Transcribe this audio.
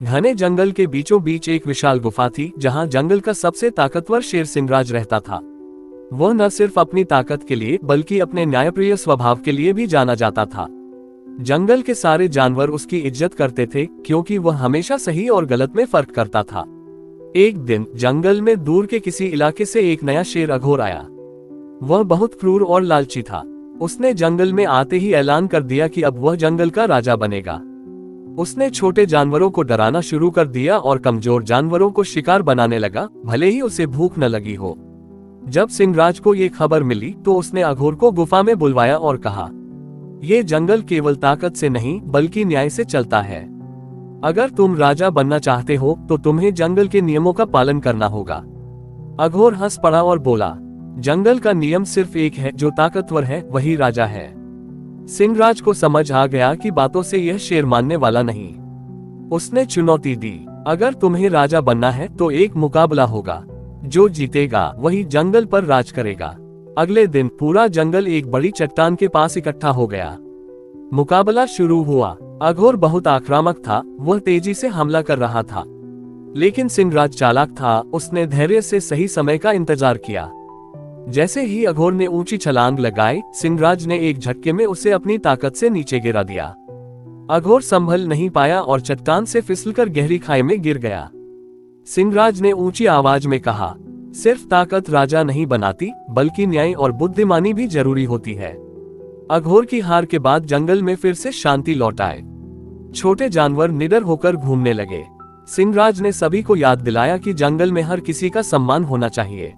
घने जंगल के बीचों बीच एक विशाल गुफा थी, जहां जंगल का सबसे ताकतवर शेर सिंहराज रहता था। वह न सिर्फ अपनी ताकत के लिए बल्कि अपने न्यायप्रिय स्वभाव के लिए भी जाना जाता था। जंगल के सारे जानवर उसकी इज्जत करते थे, क्योंकि वह हमेशा सही और गलत में फर्क करता था। एक दिन जंगल में दूर के किसी इलाके से एक नया शेर अघोर आया। वह बहुत क्रूर और लालची था। उसने जंगल में आते ही ऐलान कर दिया कि अब वह जंगल का राजा बनेगा। उसने छोटे जानवरों को डराना शुरू कर दिया और कमजोर जानवरों को शिकार बनाने लगा, भले ही उसे भूख न लगी हो। जब सिंहराज को ये खबर मिली तो उसने अघोर को गुफा में बुलवाया और कहा, ये जंगल केवल ताकत से नहीं बल्कि न्याय से चलता है। अगर तुम राजा बनना चाहते हो तो तुम्हें जंगल के नियमों का पालन करना होगा। अघोर हंस पड़ा और बोला, जंगल का नियम सिर्फ एक है, जो ताकतवर है वही राजा है। सिंहराज को समझ आ गया कि बातों से यह शेर मानने वाला नहीं। उसने चुनौती दी, अगर तुम्हें राजा बनना है तो एक मुकाबला होगा। जो जीतेगा वही जंगल पर राज करेगा। अगले दिन पूरा जंगल एक बड़ी चट्टान के पास इकट्ठा हो गया। मुकाबला शुरू हुआ। अघोर बहुत आक्रामक था, वह तेजी से हमला कर रहा था। लेकिन सिंहराज चालाक था, उसने धैर्य से सही समय का इंतजार किया। जैसे ही अघोर ने ऊंची छलांग लगाई, सिंहराज ने एक झटके में उसे अपनी ताकत से नीचे गिरा दिया। अघोर संभल नहीं पाया और चट्टान से फिसलकर गहरी खाई में गिर गया। सिंहराज ने ऊंची आवाज में कहा, सिर्फ ताकत राजा नहीं बनाती, बल्कि न्याय और बुद्धिमानी भी जरूरी होती है। अघोर की हार के बाद जंगल में फिर से शांति लौट आए। छोटे जानवर निडर होकर घूमने लगे। सिंहराज ने सभी को याद दिलाया कि जंगल में हर किसी का सम्मान होना चाहिए।